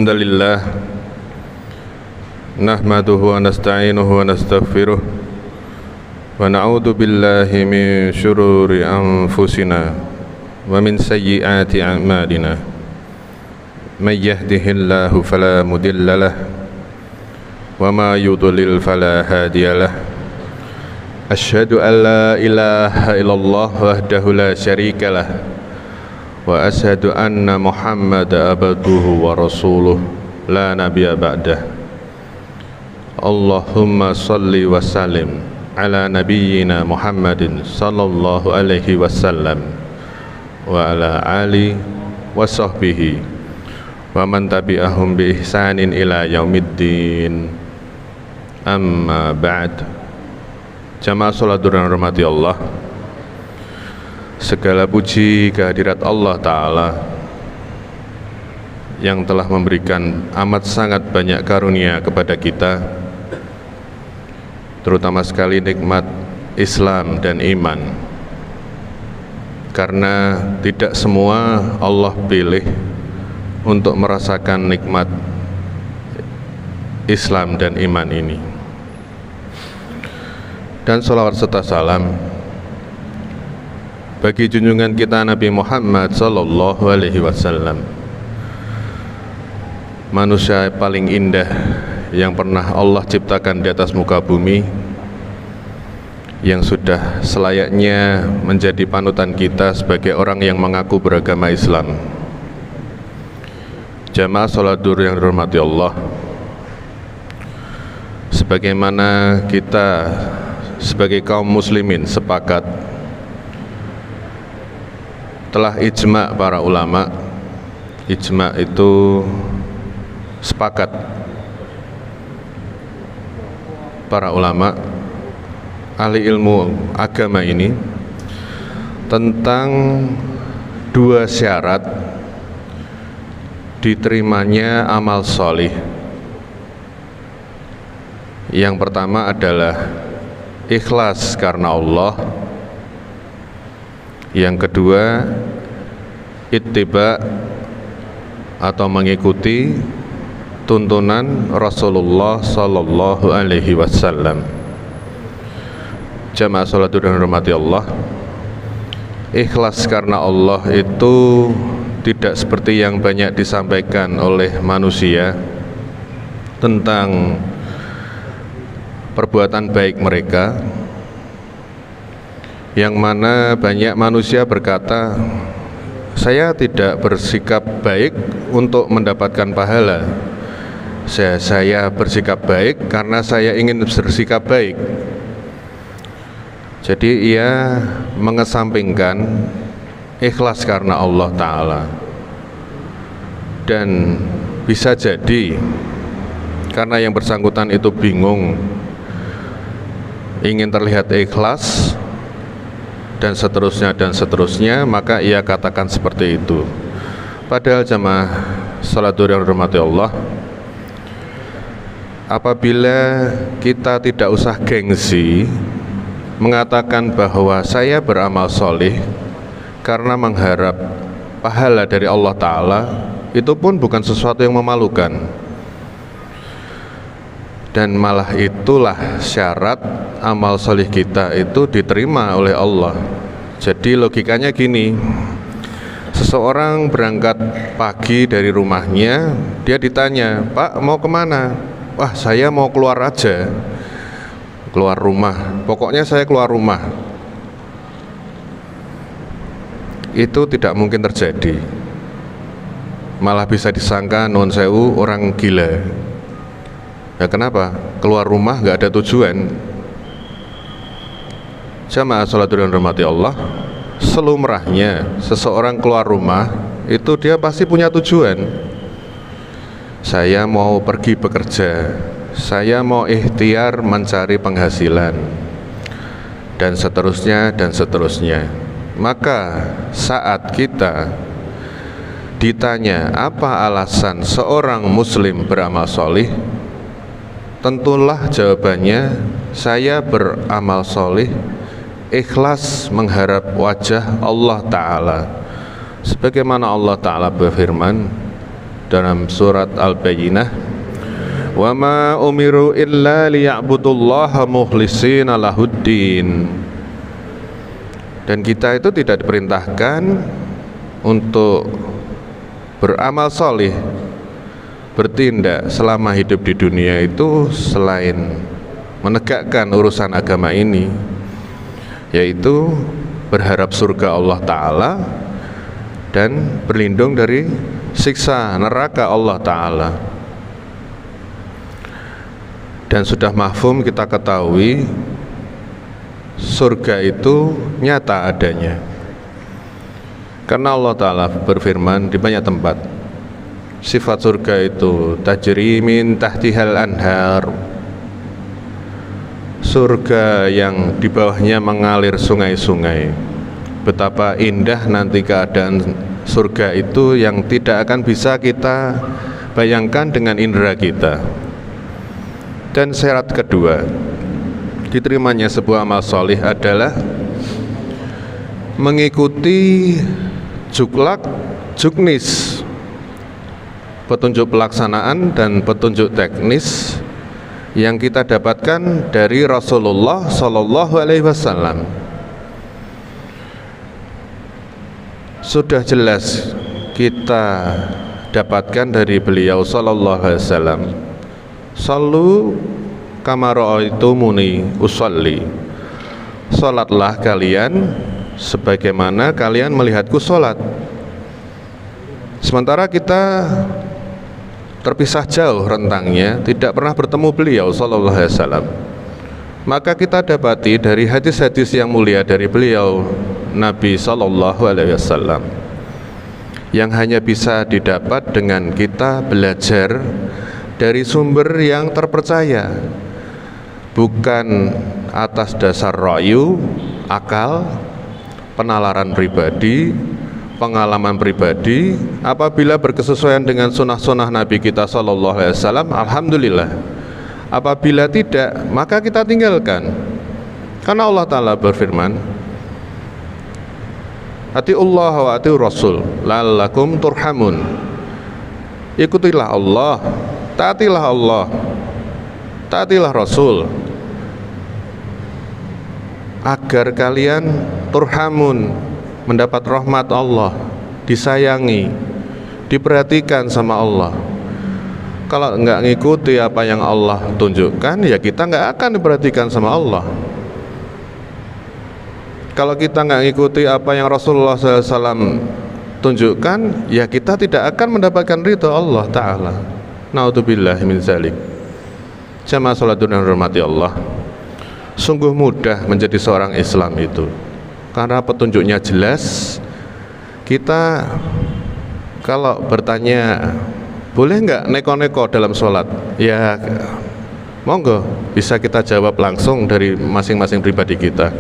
الحمد لله نحمده ونستعينه ونستغفره ونعوذ بالله من شرور أنفسنا ومن سيئات أعمالنا من يهده الله فلا مضل له وما يضلل فلا هادي له أشهد أن لا إله إلا الله وحده لا شريك له وأشهد أن محمد عبده ورسوله لا نبي بعده اللهم صل وسلم على نبينا محمد صلى الله عليه وسلم وعلى آله وصحبه ومن تبعهم بإحسان إلى يوم الدين أما بعد. Jamaah salat yang dirahmati Allah, segala puji kehadirat Allah Ta'ala yang telah memberikan amat sangat banyak karunia kepada kita, terutama sekali nikmat Islam dan iman. Karena tidak semua Allah pilih untuk merasakan nikmat Islam dan iman ini. Dan salawat serta salam bagi junjungan kita Nabi Muhammad sallallahu alaihi wasallam, manusia paling indah yang pernah Allah ciptakan di atas muka bumi, yang sudah selayaknya menjadi panutan kita sebagai orang yang mengaku beragama Islam. Jamaah salat duhur yang dirahmati Allah, sebagaimana kita sebagai kaum muslimin sepakat, telah ijma' para ulama. Ijma' itu sepakat para ulama ahli ilmu agama ini tentang dua syarat diterimanya amal solih. Yang pertama adalah ikhlas karena Allah. Yang kedua, ittiba atau mengikuti tuntunan Rasulullah sallallahu alaihi wasallam. Jamaah salat yang dirahmati Allah, ikhlas karena Allah itu tidak seperti yang banyak disampaikan oleh manusia tentang perbuatan baik mereka, yang mana banyak manusia berkata, saya tidak bersikap baik untuk mendapatkan pahala, saya bersikap baik karena saya ingin bersikap baik. Jadi ia mengesampingkan ikhlas karena Allah Ta'ala. Dan bisa jadi karena yang bersangkutan itu bingung, ingin terlihat ikhlas dan seterusnya, maka ia katakan seperti itu. Padahal jamaah salat yang dirahmati Allah, apabila kita tidak usah gengsi mengatakan bahwa saya beramal solih karena mengharap pahala dari Allah Ta'ala, itu pun bukan sesuatu yang memalukan. Dan malah itulah syarat amal solih kita itu diterima oleh Allah. Jadi logikanya gini, seseorang berangkat pagi dari rumahnya, dia ditanya, Pak mau kemana? Wah, saya mau keluar aja, keluar rumah, pokoknya saya keluar rumah. Itu tidak mungkin terjadi, malah bisa disangka non sewu orang gila. Ya kenapa? Keluar rumah nggak ada tujuan. Jamaah salat yang dirahmati Allah, selumrahnya seseorang keluar rumah itu dia pasti punya tujuan. Saya mau pergi bekerja, saya mau ikhtiar mencari penghasilan, dan seterusnya. Maka saat kita ditanya apa alasan seorang muslim beramal solih, tentulah jawabannya, saya beramal solih ikhlas mengharap wajah Allah Ta'ala. Sebagaimana Allah Ta'ala berfirman dalam surat Al-Bayyinah, wa ma umiru illa liya'budullaha mukhlishina lahuddin. Dan kita itu tidak diperintahkan untuk beramal solih, bertindak selama hidup di dunia itu selain menegakkan urusan agama ini, yaitu berharap surga Allah Ta'ala dan berlindung dari siksa neraka Allah Ta'ala. Dan sudah mafhum kita ketahui surga itu nyata adanya, karena Allah Ta'ala berfirman di banyak tempat, sifat surga itu tajri min tahtihal anhar, surga yang di bawahnya mengalir sungai-sungai. Betapa indah nanti keadaan surga itu yang tidak akan bisa kita bayangkan dengan indera kita. Dan syarat kedua diterimanya sebuah amal solih adalah mengikuti juklak juknis, petunjuk pelaksanaan dan petunjuk teknis yang kita dapatkan dari Rasulullah Sallallahu Alaihi Wasallam. Sudah jelas kita dapatkan dari beliau Sallallahu Alaihi Wasallam, sallu kama ra'aitumuni usolli, salatlah kalian sebagaimana kalian melihatku salat. Sementara kita terpisah jauh rentangnya, tidak pernah bertemu beliau Sallallahu Alaihi Wasallam, maka kita dapati dari hadis-hadis yang mulia dari beliau Nabi Sallallahu Alaihi Wasallam yang hanya bisa didapat dengan kita belajar dari sumber yang terpercaya, bukan atas dasar ra'yu, akal, penalaran pribadi, pengalaman pribadi. Apabila berkesesuaian dengan sunnah-sunnah Nabi kita Sallallahu Alaihi Wasallam, alhamdulillah. Apabila tidak, maka kita tinggalkan, karena Allah Ta'ala berfirman, atiullah wa atiur rasul la'allakum turhamun. Ikutilah Allah, taatilah Allah, taatilah Rasul, agar kalian turhamun, mendapat rahmat Allah, disayangi, diperhatikan sama Allah. Kalau enggak ngikuti apa yang Allah tunjukkan, ya kita enggak akan diperhatikan sama Allah. Kalau kita enggak ngikuti apa yang Rasulullah SAW tunjukkan, ya kita tidak akan mendapatkan ridha Allah Ta'ala. Na'udzubillahi min dzalik. Jamaah salatun yang hormati Allah, sungguh mudah menjadi seorang Islam itu, karena petunjuknya jelas. Kita kalau bertanya, boleh nggak neko-neko dalam sholat? Ya monggo, bisa kita jawab langsung dari masing-masing pribadi kita.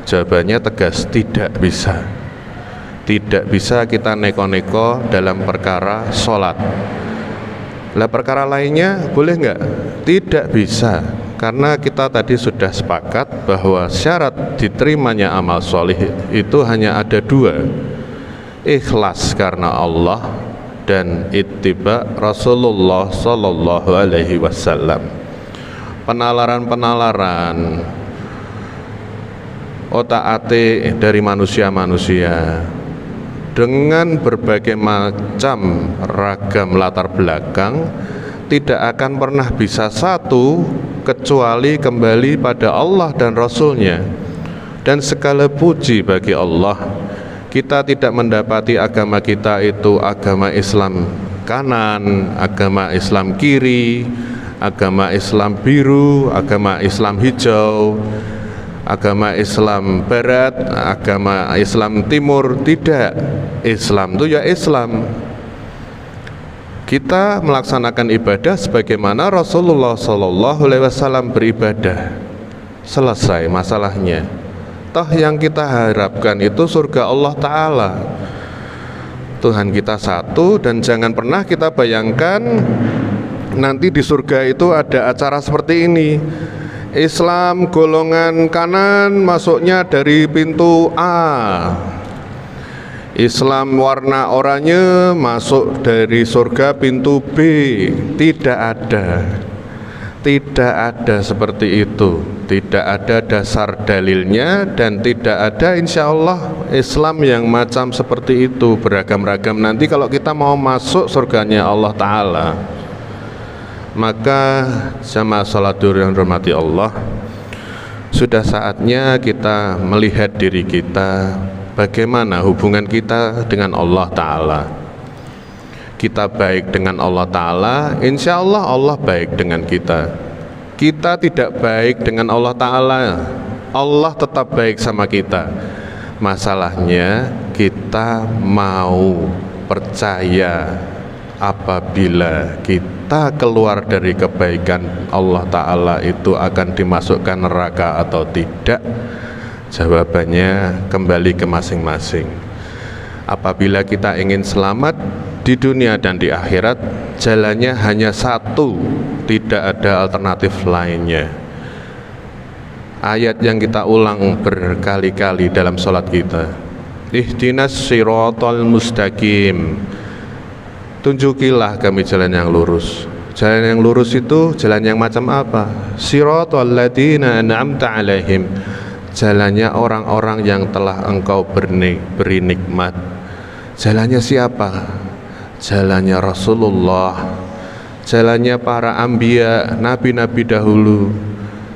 Jawabannya tegas, tidak bisa. Tidak bisa kita neko-neko dalam perkara sholat. Lah perkara lainnya boleh nggak? Tidak bisa, karena kita tadi sudah sepakat bahwa syarat diterimanya amal solih itu hanya ada dua: ikhlas karena Allah dan ittiba Rasulullah Sallallahu Alaihi Wasallam. Penalaran-penalaran, otak-atik dari manusia-manusia dengan berbagai macam ragam latar belakang tidak akan pernah bisa satu kecuali kembali pada Allah dan Rasulnya. Dan segala puji bagi Allah, kita tidak mendapati agama kita itu agama Islam kanan, agama Islam kiri, agama Islam biru, agama Islam hijau, agama Islam barat, agama Islam timur. Tidak. Islam itu ya Islam. Kita melaksanakan ibadah sebagaimana Rasulullah Sallallahu Alaihi Wasallam beribadah. Selesai masalahnya. Toh yang kita harapkan itu surga Allah Ta'ala. Tuhan kita satu, dan jangan pernah kita bayangkan nanti di surga itu ada acara seperti ini. Islam golongan kanan masuknya dari pintu A, Islam warna oranye masuk dari surga pintu B. Tidak ada seperti itu. Tidak ada dasar dalilnya, dan tidak ada insya Allah Islam yang macam seperti itu, beragam-ragam. Nanti kalau kita mau masuk surganya Allah Ta'ala, maka jamaah salat duhur yang dirahmati Allah, sudah saatnya kita melihat diri kita, bagaimana hubungan kita dengan Allah Ta'ala. Kita baik dengan Allah Ta'ala, insya Allah Allah baik dengan kita. Kita tidak baik dengan Allah Ta'ala, Allah tetap baik sama kita. Masalahnya kita mau percaya apabila kita keluar dari kebaikan Allah Ta'ala itu akan dimasukkan neraka atau tidak. Jawabannya kembali ke masing-masing. Apabila kita ingin selamat di dunia dan di akhirat, jalannya hanya satu, tidak ada alternatif lainnya. Ayat yang kita ulang berkali-kali dalam sholat kita, ihdinas siratal mustaqim, tunjukilah kami jalan yang lurus. Jalan yang lurus itu jalan yang macam apa? Siratal ladzina an'amta alaihim, jalannya orang-orang yang telah engkau beri nikmat. Jalannya siapa? Jalannya Rasulullah, jalannya para anbiya, nabi-nabi dahulu,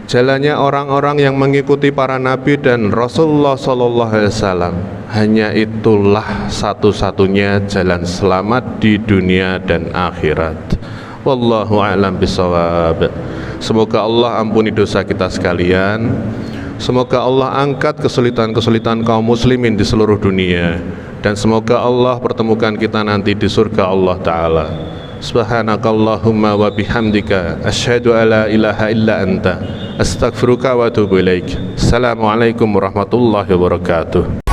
jalannya orang-orang yang mengikuti para nabi dan Rasulullah sallallahu alaihi wasallam. Hanya itulah satu-satunya jalan selamat di dunia dan akhirat. Wallahu a'lam bishawab. Semoga Allah ampuni dosa kita sekalian. Semoga Allah angkat kesulitan-kesulitan kaum muslimin di seluruh dunia, dan semoga Allah pertemukan kita nanti di surga Allah Ta'ala. Subhanakallahumma wa bihamdika asyhadu alla ilaha illa anta astaghfiruka wa atubu ilaik. Assalamualaikum warahmatullahi wabarakatuh.